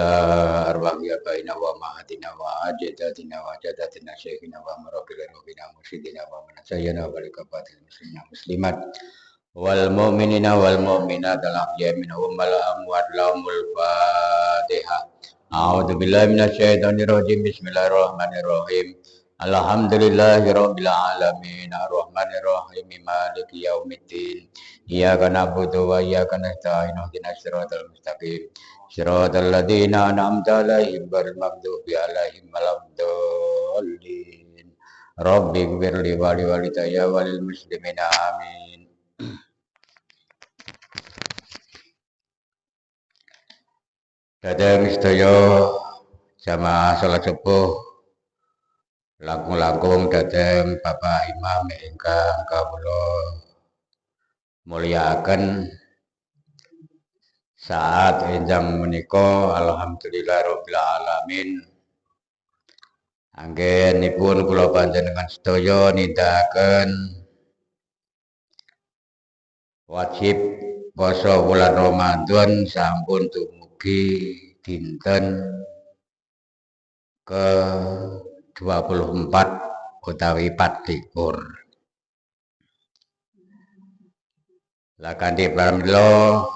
ila arwahi abaina wa ma'atina wa ajdatina wa jadatina syekhina wa marabbil robina mursyidina wa manasayana wa likabatil muslimina muslimat wal mu'minina wal mu'minat al-ahya minhum wal amwat lahumul fatihah. A'udzu billahi minasyaitonir rajim. Bismillahirrahmanirrahim. Alhamdulillahirabbil alamin arrahmanir rahim maliki yaumiddin. Iyyaka na'budu wa iyyaka nasta'in ihdinas siratal mustaqim. Siratal ladzina an'amta 'alaihim ghairil maghdubi 'alaihim waladdallin. Rabbighfirli wa liwalidayya wa lil muslimina amin. Datang sedaya jamaah salat subuh langkung-langkung datang Bapak Imam ingkang kawula mulyakaken saat enjang menika alhamdulillahirabbil alamin. Anggenipun kula panjenengan sedaya nindakaken wajib poso bulan Ramadan sampun dumugi dinten ke 24 utawi 24. Lah kanthi pramila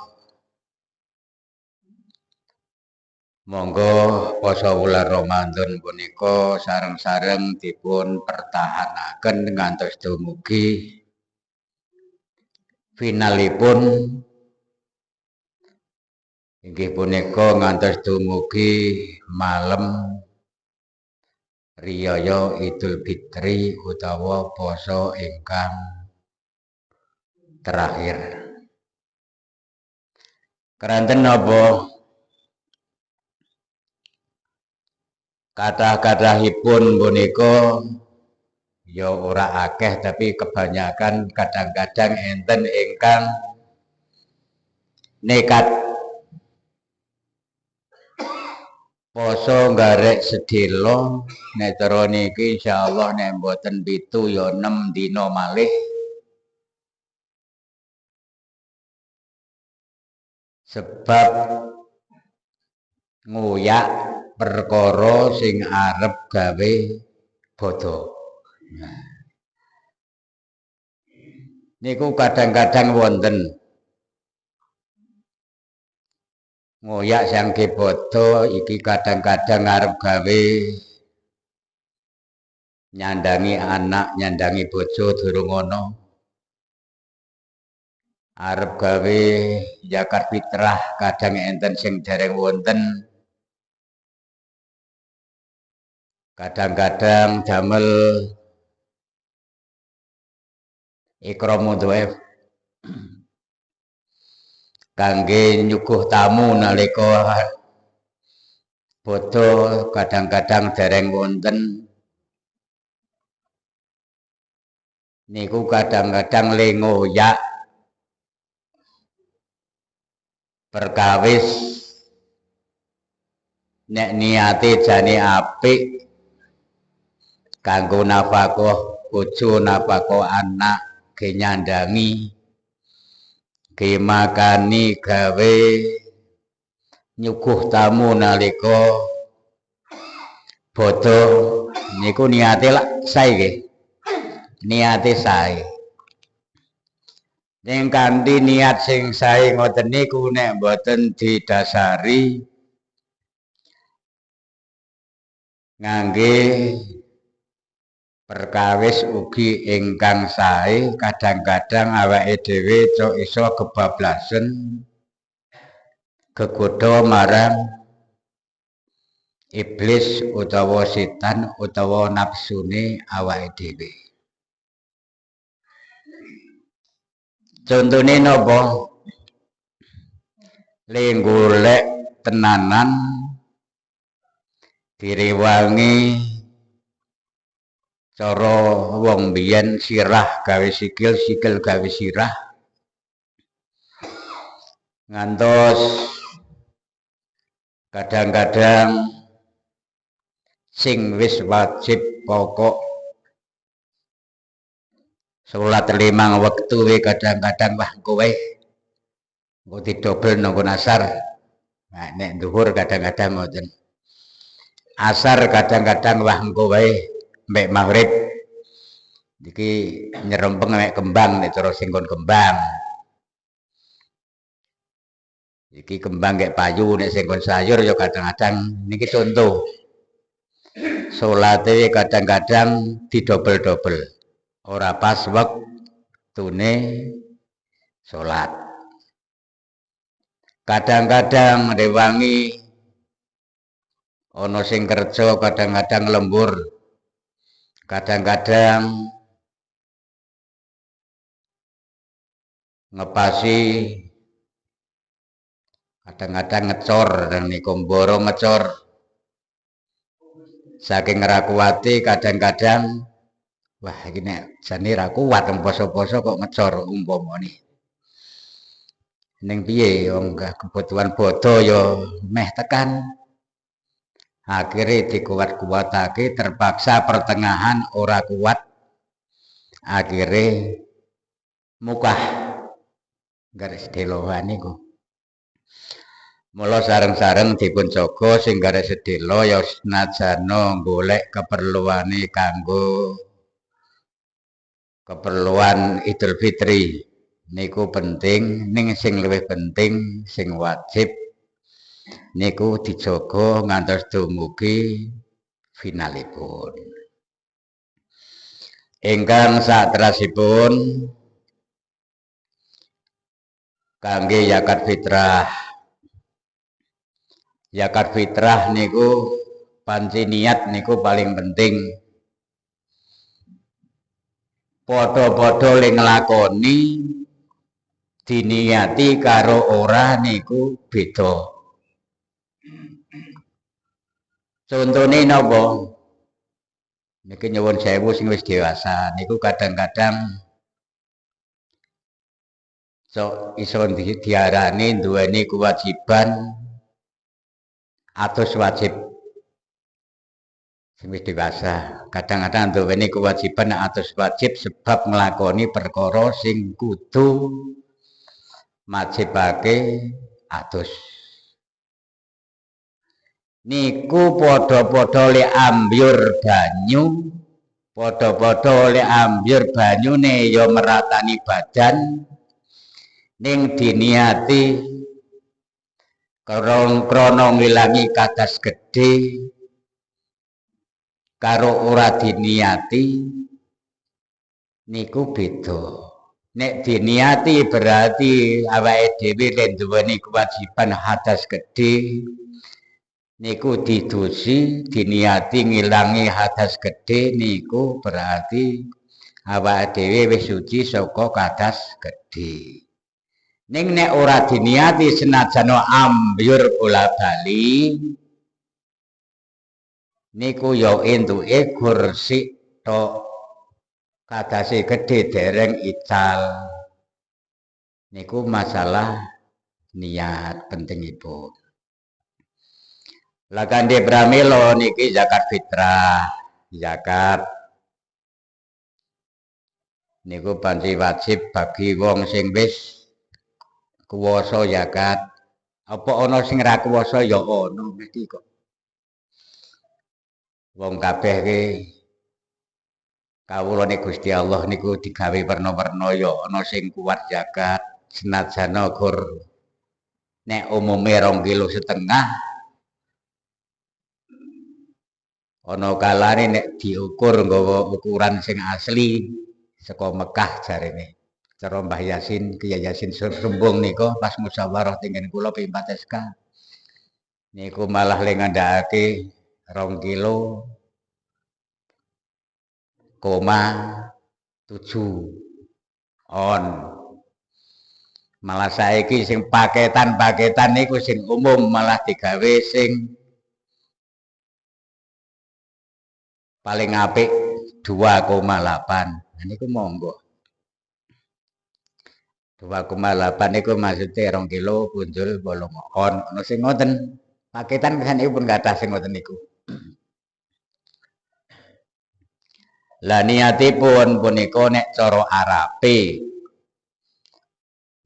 monggo poso bulan Ramadan punika sareng-sareng dipun pertahanaken ngantos dumugi finalipun inggih punika ngantos dumugi malam riyaya Idul Fitri utawa poso ingkang terakhir. Keranten napa kathah-kathahipun punika ya ora akeh tapi kebanyakan kadang-kadang enten ingkang nekat poso nggarek sedelo nek cara niki insyaallah nek mboten 7 ya 6 dina malih. Sebab nguyak perkara sing arep gawe bodho. Nah, niku kadang-kadang wonten ngoyak sangke bodho iki kadang-kadang arep gawe nyandangi anak, nyandangi bojo durung ana. Arep gawe zakat fitrah kadang enten sing dereng wonten. Kadang-kadang damel ikramul dhaif kangge nyuguh tamu nalika bodho kadang-kadang dereng wonten. Niku kadang-kadang le ngoyak perkawis nek niate jane apik kanggo nafkah bojo, nafkah anak, ge nyandangi, ge makani gawe nyuguh tamu nalika bodho niku niate lak sae nggih. Niate sae. Ning kanthi niat sing sae ngoten niku nek mboten didasari ngangge perkawis ugi ingkang sae kadang-kadang awake dhewe cok iso kebablasen gegodha marang iblis utawa setan utawa nafsune awake dhewe. Contone napa? Le golek tenanan direwangi cara wong biyen sirah gawe sikil, sikil gawe sirah. Ngantos kadang-kadang sing wis wajib pokok salat 5 wektu kadang-kadang wah kowe engko didobel nanggo nasar Nah, nek dhuwur kadang-kadang ngoten. Asar kadang-kadang wah engko wae mbek maghrib. Iki nyerempeng mek kembang nek cara sing kon kembang. Iki kembang kayak payu nek sing kon sayur ya kadang-kadang niki contoh. Salate kadang-kadang didobel-dobel. Ora pas wektune salat. Kadang-kadang rewangi ana sing kerja kadang-kadang lembur. Kadang-kadang ngepasi kadang-kadang ngecor dan niku mboro ngecor saking ora kuwate kadang-kadang wah iki nek jane ra kuat poso-poso kok ngecor umpamane ning piye wong kebutuhan bodo ya meh tekan akhirnya dikuat-kuatake terpaksa pertengahan ora kuat akhirnya mukah garis delohan niku mula sareng-sareng dipun jaga sing garis sedelo ya senajana golek keperluane kanggo keperluan Idul Fitri niku penting ning sing luwih penting sing wajib niku dijaga ngantos dumugi finalipun ingkang saterasipun kangge zakat fitrah niku panci niat niku paling penting padha-padha le nglakoni diniati karo ora niku beda contone napa niki nyuwun sewu sing wis dewasa niku kadang-kadang iso diarani duweni kewajiban atus wajib sing wis dewasa kadang-kadang duweni kewajiban atus wajib sebab nglakoni perkara sing kudu majibake atus niku padha-padha le ambyur banyu padha-padha le ambyur banyune ya meratani badan ning diniati krana ngilangi kadas gedhe karo ora diniati niku beda nek diniati berarti awake dhewe lek duweni kewajiban hadas gedhe niku didusi diniati ngilangi hadas gedhe niku berarti awake dhewe wis suci saka kadas gedhe ning nek ora diniati senajan ambyur bola bali niku ya entuke gursik tok kadase gedhe dereng ical niku masalah niat pentingipun lah kandhe pramila niki zakat fitrah zakat niku panci wajib bagi wong sing wis kuwasa zakat apa ana sing ra kuwasa ya ana mesti kok wong kabeh ki kawulane Gusti Allah niku digawe werna-werna ya ana sing kuat zakat senajan gur nek umume 2,5 kilo ana kalane nek diukur nggawa ukuran sing asli saka Mekah jarene cara Mbah Yasin Kyai Yasin Sumbung nika pas musyawarah tenggen kula ping 4 SK niku malah le ngandhakake 2 kilo koma 7 on malah saiki sing paketan niku sing umum malah digawe sing paling apik 2,8 niku monggo 2,8 niku maksude 2 kilo punjul 8 on ana sing ngoten paketan kan niku pun kathah sing ngoten niku lah niatipun punika nek cara Arabe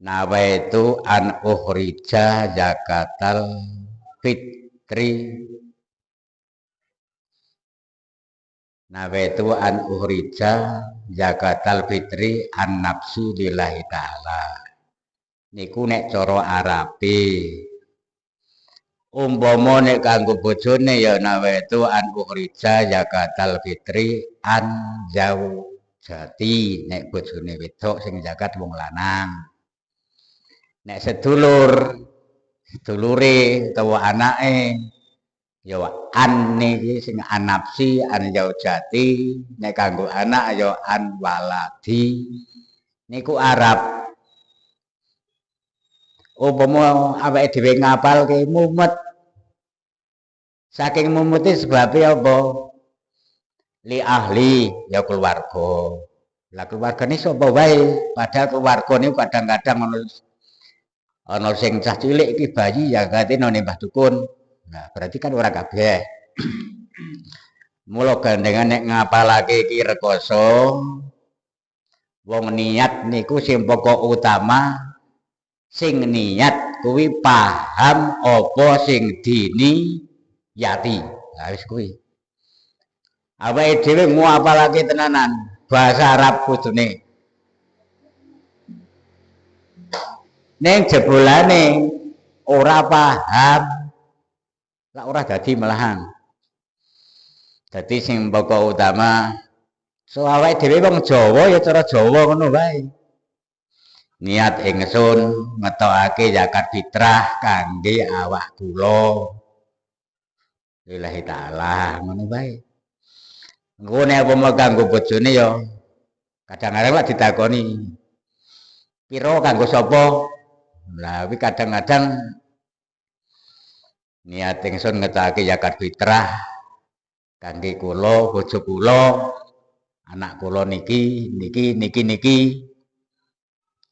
nawaitu an ukhrija zakatal fitri nawaitu an ukhrija zakatal fitri an nafsi lillahi ta'ala niku nek cara Arabe umpama nek kanggo bojone ya nawaitu an ukhrija zakatal fitri an zaujati nek bojone wedok sing zakat wong lanang nek sedulure utawa anake ya an niki sing anapsi an zaujati nek kanggo anak ya an waladi niku Arab umpama awake dhewe ngapalke mumet saking mumute sebabe apa li ahli ya keluarga lah keluargane sapa wae padahal keluarga niku kadang-kadang ana sing cah cilik iki bayi ya gatine Mbah Dukun. Nah, berarti kan ora kabeh. Mula gandengan nek ngapalake iki rekoso wong niat niku sing pokok utama sing niat kuwi paham apa sing dini yati. Lah wis kuwi. Awake dhewe ngapalake tenanan bahasa Arab kudune ning jebolane ora paham lak ora dadi melahan dadi sing pokok utama so awake dhewe wong Jawa ya cara Jawa ngono wae niat ingsun ngetokake zakat fitrah kangge awak kula lillahi ta'ala ngono wae engko nek apa kanggo bojone ya kadang-kadang lak ditakoni pira kanggo sapa. Lah kuwi kadang-kadang niat ingsun ngetokake zakat fitrah kangge kula, bojo kula, anak kula niki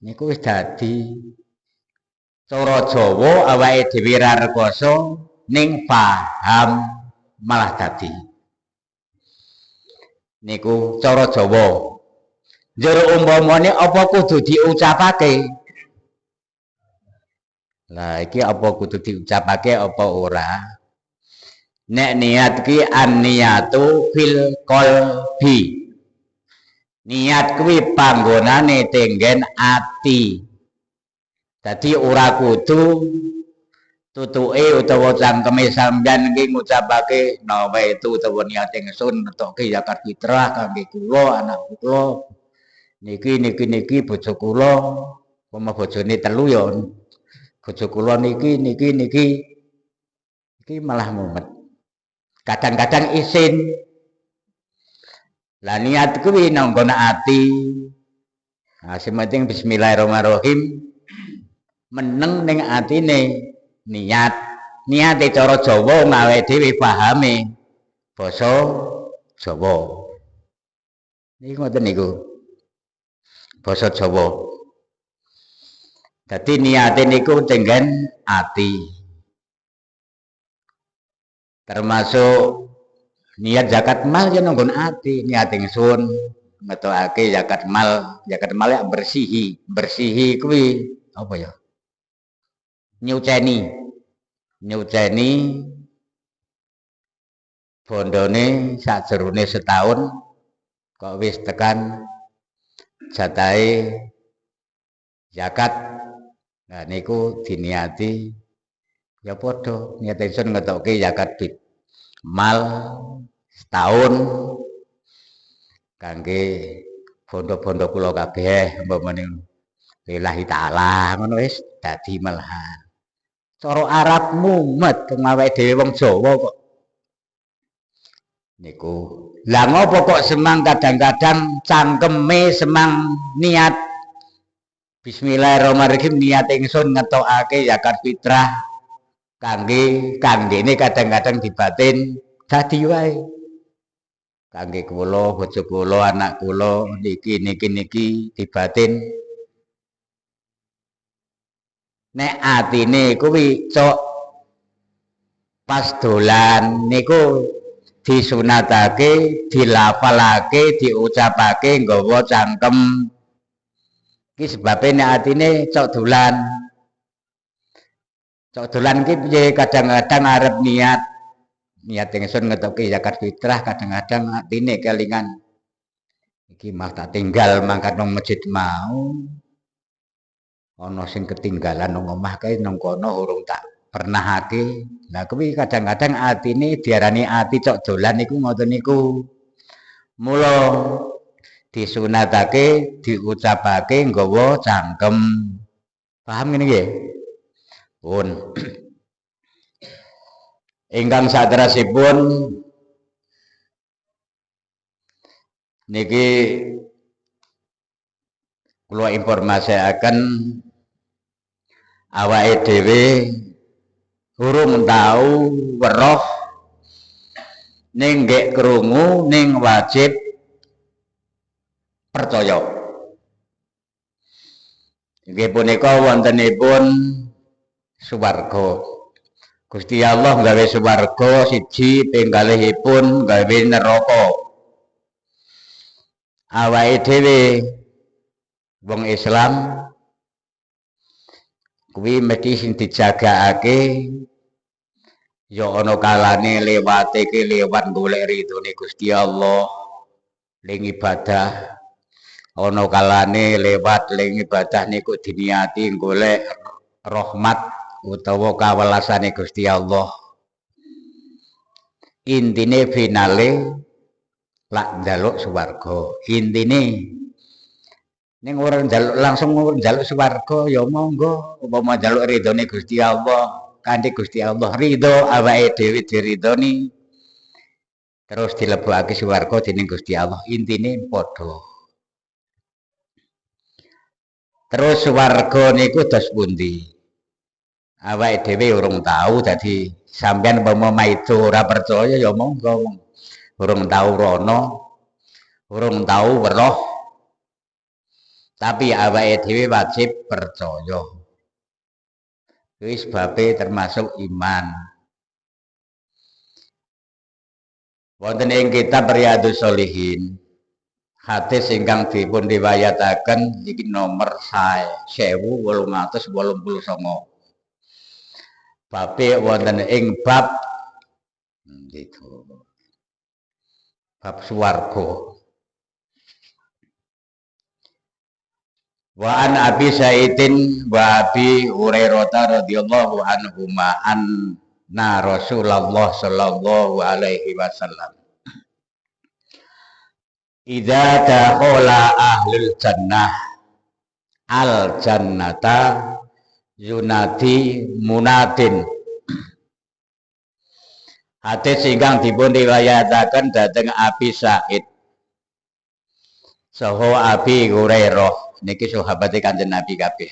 niku wis dadi cara Jawa awake dhewe ra rekoso ning paham malah dadi niku cara Jawa njero umpamane apa kudu diucapake. Lah iki apa kudu diucapake apa ora? Nek niat ki an-niyatu fil qalbi. Niat kuwi panggonane tenggen ati. Dadi ora kudu tutuke utawa cangkeme sampeyan iki ngucapake nawaitu utawa niat ingsun netokke zakat fitrah kangge kula anak kula. Niki bojo kula, apa bojone telu ya. Bojo kula niki malah mumet. Kadang-kadang isin. Lah niat kuwi nang nggon ati. Nah, sing penting bismillahirrahmanirrahim. Meneng ning atine niat. Niate cara Jawa awake dhewe pahame basa Jawa. Niki ngoten niku. Basa Jawa. Dadi niate niku tenggen ati. Termasuk niat zakat mal ya nanggon ati, niat ingsun ngetokake zakat mal ya bersihi kuwi apa ya? Nyuceni bondone sakjerone setahun kok wis tekan jatahe zakat. Nah niku diniati ya padha niat ingsun ngetokke zakat mal setahun kangge bondo-bondo kula kabeh umpamane lillahi ta'ala ngono wis dadi malahan. Cara Arab mumet awake dhewe wong Jawa kok. Niku. Lah ngopo kok semang kadang-kadang cangkeme semang niat bismillahirrahmanirrahim niat ingsun ngetokake zakat fitrah kanggene kadang-kadang dibatin dadi wae. Kangge kula, bojo kula, anak kula niki dibatin. Nek atine kuwi cok pas dolan niku disunatake, dilafalake, diucapake nggawa cangkem Iki sebabe nek atine cok dolan. Cok dolan ki piye kadang-kadang arep niat ingsun ngetoke zakat fitrah kadang-kadang atine kelingan iki mah tak tinggal mangkat nang masjid mau. Ana sing ketinggalan nang omah kae nang kono urung tak pernahake. Lah kuwi kadang-kadang atine diarani ati cok dolan niku ngoten niku. Mula disunatake diucapake nggawa cangkem. Paham ngene nggih? Pun. Ingkang saterusipun niki kula informasiaken awake dhewe urung tau weruh ning nggih krungu ning wajib percaya. Nggih punika wontenipun swarga. Gusti Allah gawe swarga siji ping kalihipun gawe neraka. Awake dhewe wong Islam kuwi mesti sing dijagakake ya ana kalane lewate ki lewat golek ridhone Gusti Allah ling ibadah. Ana kalane lewat ling ibadah niku diniati golek rahmat utawa kawelasane Gusti Allah. Intine finale lak njaluk swarga. Intine ning ora njaluk langsung njaluk swarga ya monggo upama njaluk ridhone Gusti Allah. Kanthi Gusti Allah ridho awake dhewe diridhoni terus dilebokake swarga dening Gusti Allah. Intine padha. Terus swarga niku dos pundi? Awake dhewe urung tahu dadi sampeyan umpama maido ora percaya ya monggo urung tahu rono urung tahu weruh tapi awake dhewe wajib percaya kuwi sebabe termasuk iman. Wonten ing kitab Riyadhus Shalihin hadis ingkang dipun riwayataken iki nomor 1889. Babe wonten ing bab gitu. Bab swarga. Wa an Abi Sa'idin wa Abi Hurairah radhiyallahu anhuma anna Rasulullah sallallahu alaihi wasallam idza dakhala ahlul jannah al jannata yunadi munadin. Hadis ingkang dipun riwayataken dhateng Abi Sa'id saha Abi Hurairah niki sahabate Kanjeng Nabi kabeh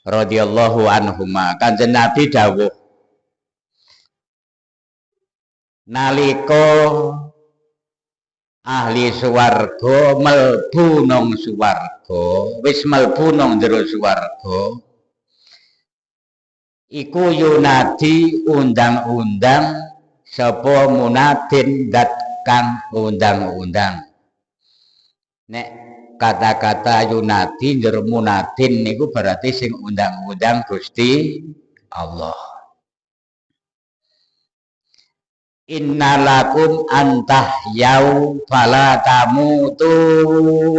radhiyallahu anhuma. Kanjeng Nabi dawuh nalika ahli swarga mlebu nang swarga wis mlebu nang jero swarga iku yunadi undang-undang sapa munadin dat kang undang-undang. Nek kata-kata yunadi jero munadin niku berarti sing undang-undang Gusti Allah. Innalakum antah yau fala tamutu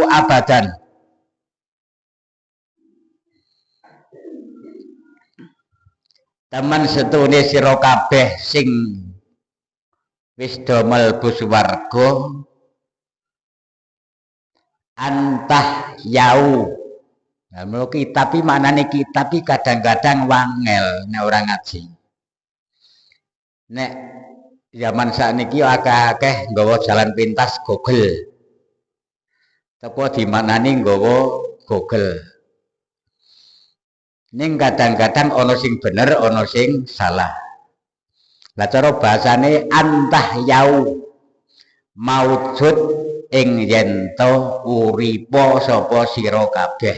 abadan. Teman setune sira kabeh sing wis do mlebu swarga antah yau. Nah, kitab iki maknane kitab iki kadang-kadang wangel nek ora ngaji. Nek zaman sakniki akeh-akeh nggawa jalan pintas Google. Teko dimaknani nggawa Google. Ning kadang-kadang ana sing bener, ana sing salah. Lah cara bahasane antah yau maujud ing yen to uripa sapa sira kabeh.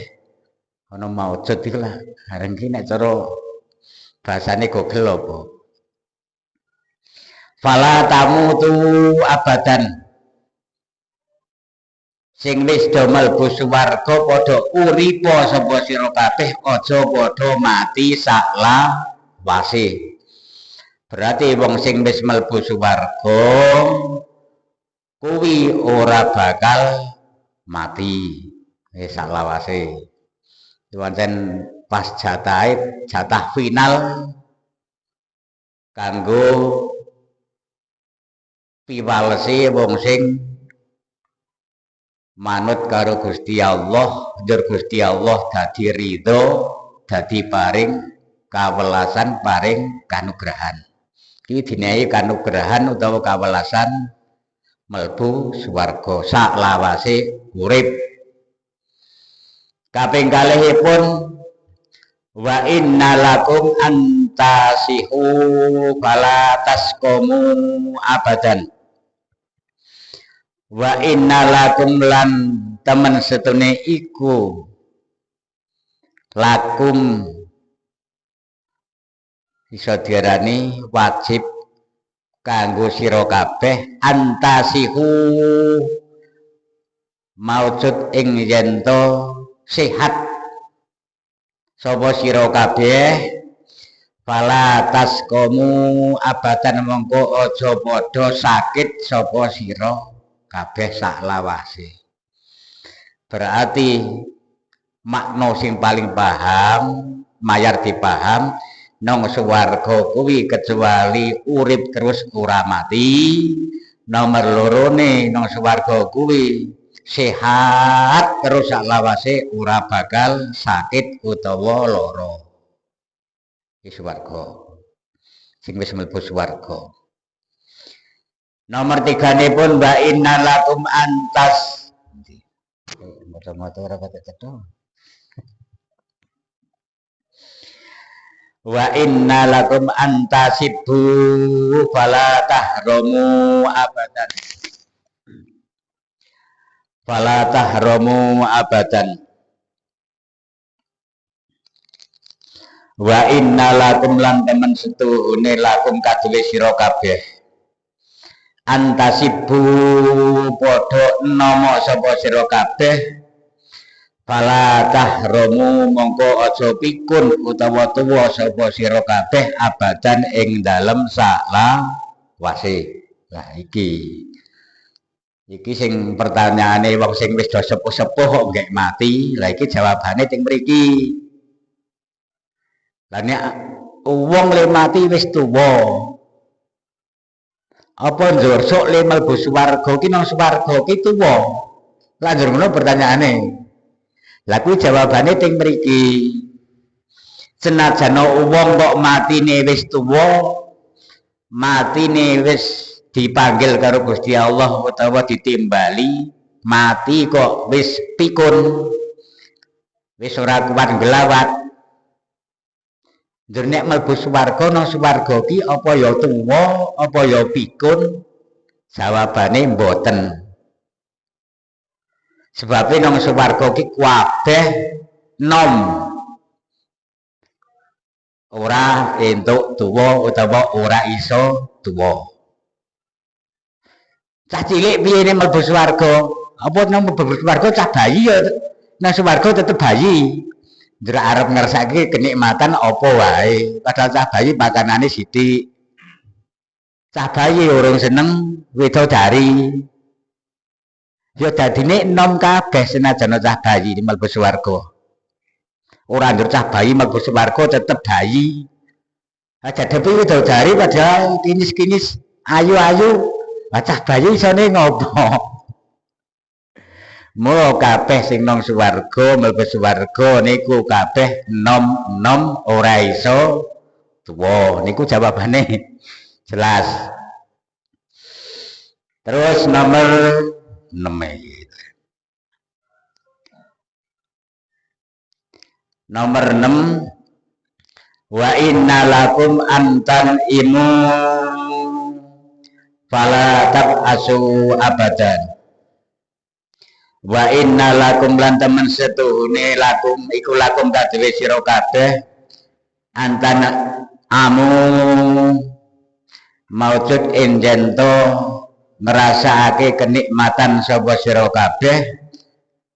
Ana maujud iku lah. Areng iki nek cara bahasane Google apa? Fala tamutu abadan. sing wis do mlebu swarga padha uripa sapa sira kabeh aja padha mati saklawase. Berarti wong sing wis mlebu swarga kuwi ora bakal mati saklawase. Wonten pas jatah final kanggo piwalese wong sing manut karo Gusti Allah, njur Gusti Allah dadi ridho, dadi paring kawelasan, paring kanugrahan. Iki dinehi kanugrahan utawa kawelasan mlebu swarga saklawase urip. Kaping kalihipun wa innalakum antasihu fala tasqumu abadan. Wa innalakum lan temen setune iku lakum iso diarani wajib kanggo sira kabeh antasihu maujud ing yen to sehat sapa sira kabeh fala tasqumu abadan mongko aja padha sakit sapa sira kabeh saklawase. Berarti makna sing paling paham mayar dipaham nang swarga kuwi kecuali urip terus ora mati. Nomor lorone nang swarga kuwi sehat terus saklawase ora bakal sakit utawa lara. Iki swarga sing wis mlebu swarga. Nomor 3 pun wa innalakum antas moto-moto ora kata cetha. Wa innalakum antasibu fala tahramu abadan. Fala tahramu abadan. Wa innalakum lan temen setuhune lakum kaduwe sira kabeh. Antasibu padha nama sapa sira kabeh fala tahramu mongko aja pikun utawa tuwa sapa sira kabeh abadan ing dalem saklawase. Lah iki sing pertanyaane wong sing wis do sepuh-sepuh kok nggih mati. Lah iki jawabane teng mriki. Lah nek wong le mati wis tuwa apa njur sok le mlebu swarga ki nang swarga ki tuwa. Lah njur ngono pertanyaane. Lah kuwi jawabane teng mriki. Senajan wong kok matine wis tuwa, matine wis dipanggil karo Gusti Allah utawa ditimbali, mati kok wis pikun. Wis ora kuat nglawat. Njur nek mlebu swarga nang swarga ki apa ya tuwa apa ya pikun? Jawabane mboten. Sebabe nang swarga ki kabeh nom. Ora entuk tuwa utawa ora iso tuwa. Cah cilik piye mlebu swarga? Apa nang mlebu swarga cah bayi ya nang swarga tetep bayi. Njur arep ngersake kenikmatan apa wae. Padahal cah bayi pakanane sithik. Cah bayi urung seneng widodari. Ya dadine enom kabeh senajan cah bayi mlebu swarga. Ora njur cah bayi mlebu swarga tetep bayi. Aja depi widodari padahal kinis-kinis ayu-ayu. Cah bayi isone ngopo? Mula kabeh sing nang swarga mlebu swarga niku kabeh nom-nom ora iso tuwa. Niku jawabane jelas. Terus nomor 6 Nomor 6 wa innalakum antan imu fala tabasu abadan. Wa innalakum lan temen setuhune lakum iku lakum kadhewe sira kabeh antan amu maujud enjento ngrasakake kenikmatan sapa sira kabeh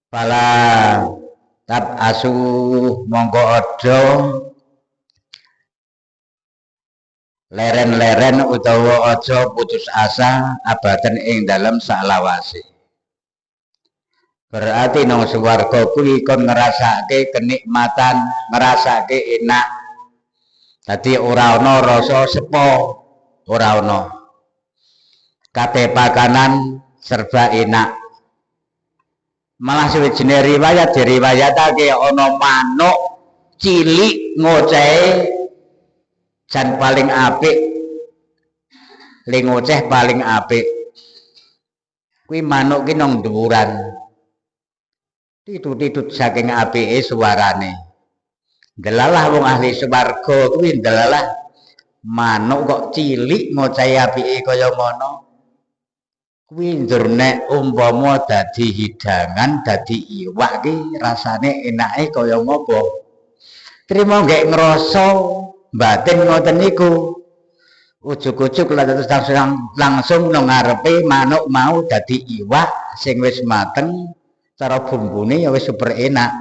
Pala tab asu mongko aja leren-leren utawa aja putus asa abadan ing dalem salawase. Berarti nang swarga kuwi kon ngrasake kenikmatan, ngrasake enak. Dadi ora ana rasa sepo, ora ana. Kabeh pakanan serba enak. Malah suwijine riwayat diriwayatake ana manuk cilik ngocehe jan paling apik. Le ngoceh paling apik. Kuwi manuk ki nang dhuwuran. Titut-titut saking apike suarane. Delalah wong ahli swarga kuwi delalah manuk kok cilik ngocehi apike kaya ngono. Kuwi njur nek umpama dadi hidangan, dadi iwak ki rasane enake kaya ngopo. Trimo nggih ngrasa batin ngoten niku. Ujug-ujug langsung nang ngarepe manuk mau dadi iwak sing wis mateng, cara bumbune ya wis super enak.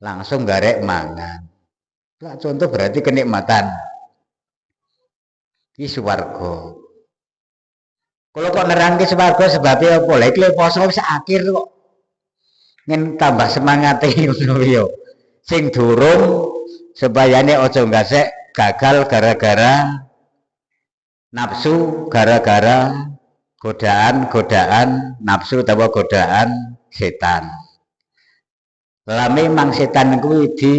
Langsung garek mangan. Lah contoh berarti kenikmatan. Iki swarga. Kalau kok nerangke swarga sebabnya apa? Lah iki poso wis akhir kok. Ngen tambah semangat ngono ya. Sing durung sebayane aja gasek gagal gara-gara nafsu, gara-gara godaan nafsu utawa godaan setan. Lah memang setan kuwi di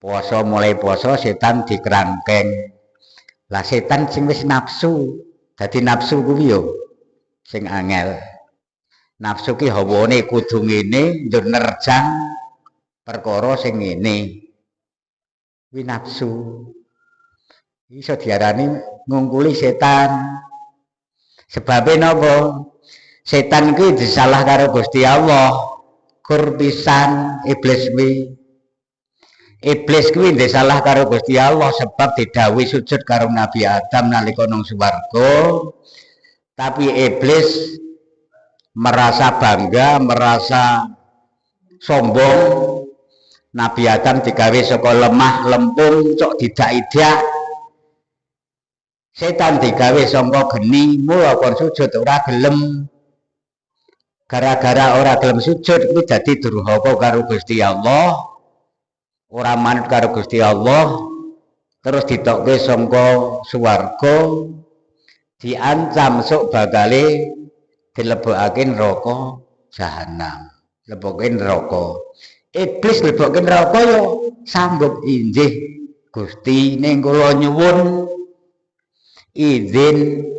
poso mulai poso setan dikerangkeng. Lah setan sing wis nafsu dadi nafsu kuwi yo sing angel. Nafsu ki hawane kudu ngene njur nerjang perkara sing ngene. Kuwi nafsu. Iso diarani ngungkuli setan. Sebabe napa? Setan kuwi disalah karo Gusti Allah. Kur pisan iblis kuwi. Iblis kuwi disalah karo Gusti Allah sebab didhawuhi sujud karo Nabi Adam nalika nang swarga. Tapi iblis merasa bangga, merasa sombong. Nabi Adam digawe saka lemah lempung cok didak-idak. Setan digawe saka geni, mula kon sujud ora gelem. Gara-gara ora gelem sujud kuwi dadi durhaka karo Gusti Allah. Ora manut karo Gusti Allah, terus ditokke saka swarga, diancam sok bakale dilebokake neraka jahanam. Leboke neraka. Iblis leboke neraka yo sanggup injih Gusti ning kula nyuwun izin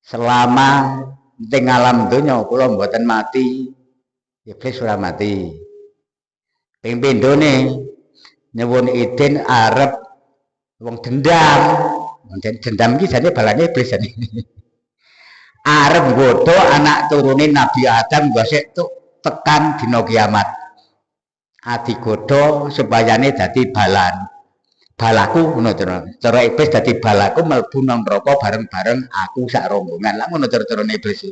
selama teng alam donya kula mboten mati. Iblis ora mati. Ping pindhone nyuwun izin arep wong dendam. Dendam iki jane balane iblis jane. Arep nggodho anak turune Nabi Adam gosek tekan dina kiamat. Adigodho supayane dadi balan. Balaku ngono cara iblis dadi balaku mlebu nang neraka bareng-bareng aku sak rombongan. Lah ngono cara-carane iblis.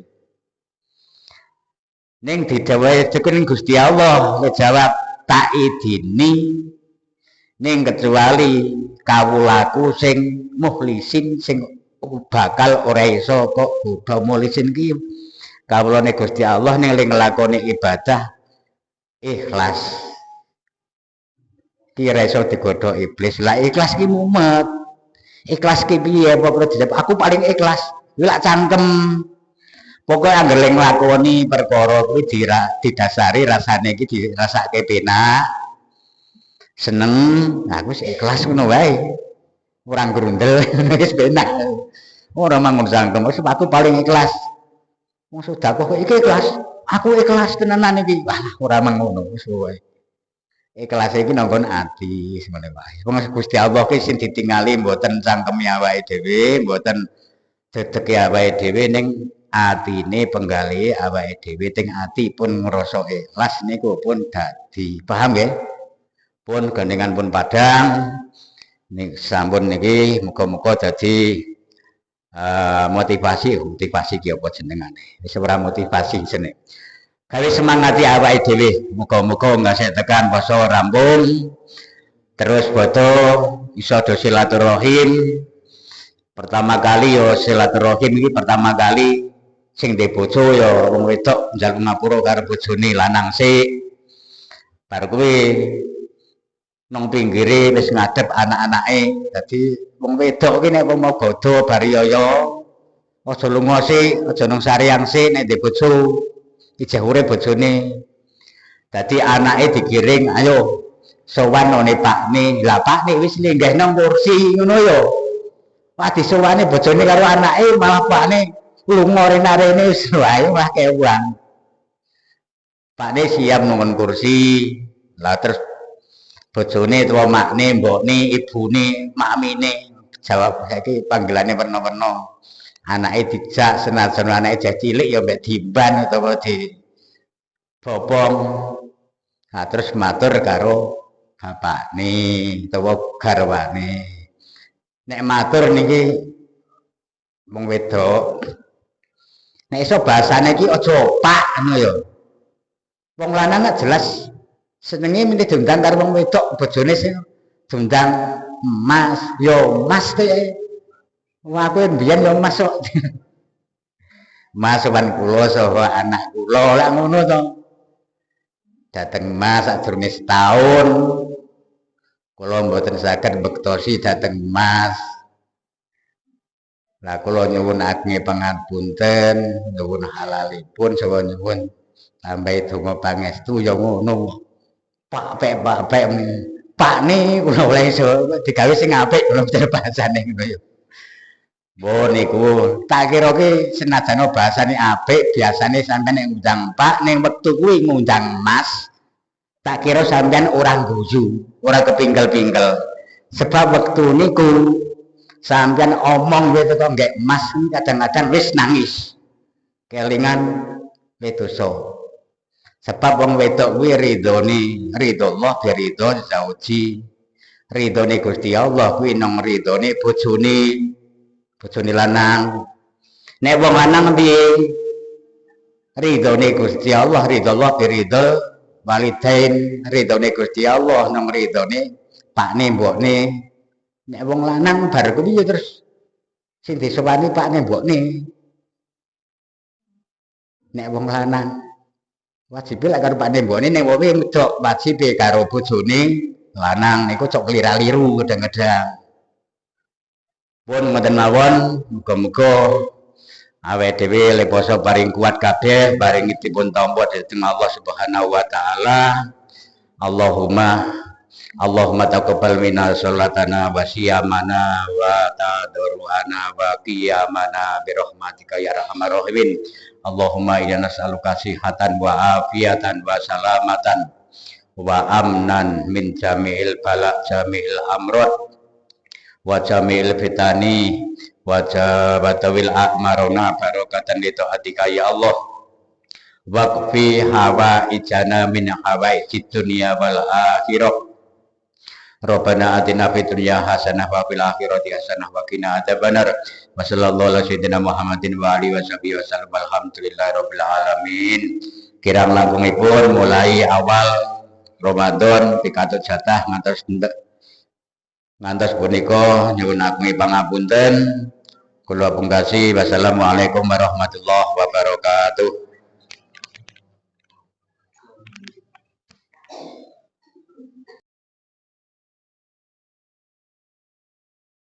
Ning didhawuhi dening Gusti Allah ngejawab tak idini ning kecuali kawulaku sing mukhlisin sing bakal ora iso kok bodho mukhlisin ki kawulane Gusti Allah ning nglakoni ibadah ikhlas. Ki ora iso digodho iblis. Lah ikhlas ki mumet. Ikhlas ki piye pokoke dijawab aku paling ikhlas. Kuwi lak cangkem. Pokoke anggere nglakoni perkara kuwi didasari rasane iki dirasake penak. Seneng, aku wis ikhlas ngono wae. Ora grundel, wis penak. Ora mangun cangkem, wis aku paling ikhlas. Wong sedekah kok iki ikhlas. Aku ikhlas tenanan iki. Wah, ora mangono wis wae. Ikhlas iki nanggon ati semene wae. Wong Gusti Allah ki sing ditingali mboten cangkeme awake dhewe, mboten dedeke awake dhewe ning atine penggale awake dhewe teng ati pun ngrasa ikhlas niku pun dadi. Paham nggih? Pun gandengan pun padang. Nih sampun niki muga-muga dadi motivasi ki apa jenengane. Wis ora motivasi jeneng. gawe semangati awake dhewe. Muga-muga ngasih tekan poso rampung. Terus foto iso do silaturahim. Pertama kali yo silaturahim iki pertama kali sing ndek bojo ya wong wedok njaluk ngapura karo bojone lanang sik. Bar kuwi nang pinggire wis ngadep anak-anake. Dadi wong wedok ki nek mau bodho bar yaya aja lunga sik, aja nang saryang sik nek ndek bojo. Ijeh urip bojone. Dadi anake digiring, ayo sowan none Pakne. Lah Pakne wis linggih nang kursi ngono ya. Wah disowane bojone karo anake malah Pakne lunga rene-rene wis wae wah kewang. Pakne siap nang kursi. Lah terus bojone utawa makne, mbokne, ibune, makmine jawab saiki panggilane werna-werna. Anake dijak senajan anake jek cilik ya mbek diban utawa di bopong. Nah terus matur karo bapakne utawa garwane. Nek matur niki wong wedok nek iso bahasane iki aja pak ngono ya. Wong lanang gak jelas senenge milih diundang karo wong wedok bojone sing diundang Mas, yo Mas teh. Wah aku mbiyen yo Mas kok. Mas sowan kula saha anak kula lak ngono to. Dateng Mas sadurunge setahun. Kula mboten saged bektosi dateng Mas. Lah kula nyuwun ageng pangapunten, nyuwun halalipun saha nyuwun tambahi donga pangestu ya ngono. Pak Pakne kula oleh iso digawe sing apik kula mesti bahasane ngono ya. Mbok niku tak kira ki senajan bahasane apik, biasane sampeyan nek ngundang Pak ning wektu kuwi ngundang Mas. Tak kira sampeyan ora guyu, ora kepingkel-pingkel. Sebab wektu niku sampeyan omong kowe teko nggih Mas kadang-kadang wis nangis. Kelingan wedoso. Sebab wong wedok kuwi ridhone ridho Allah bi ridho zauji. Ridhone Gusti Allah kuwi nang ridhone bojone lanang. Nek wong lanang piye? Ridhone Gusti Allah, ridho Allah bi ridho walidain, ridhone Gusti Allah nang ridhone pakne mbokne. Nek wong lanang bar kuwi ya terus sing disowani pakne mbokne. Nek wong lanang wajib lek karo pakne mbokne ning wong wedok wajib karo bojone lanang niku cok keliraliru kadang-kadang. Pun ngoten mawon, muga-muga awake dhewe le poso paring kuat kabeh, paring dipun tampa dening Allah Subhanahu wa taala. Allahumma taqabbal minna sholatana wa siyamana wa tadruana wa qiyamana bi rahmatika ya arhamar rahimin. Allahumma inna nas'aluka sihatan wa afiatan wa salamatan wa amnan min jami'il bala jami'il amrad wa jami'il fitani wa jabatawil a'maruna barokatan li taatika ya Allah. Waqfi hawa ijana min hawa dunya wal akhirah. Rabbana atina fid dunya hasanah wa fil akhirati hasanah wa qina adzabannar. Wa sallallahu ala sayyidina Muhammadin wa alihi washabihi wasallam. Alhamdulillahirabbil alamin. Kirang langkungipun mulai awal Ramadan pikatut jatah ngantos punika nyuwun ageng pangapunten. Kula pungkasi wassalamualaikum warahmatullahi wabarakatuh.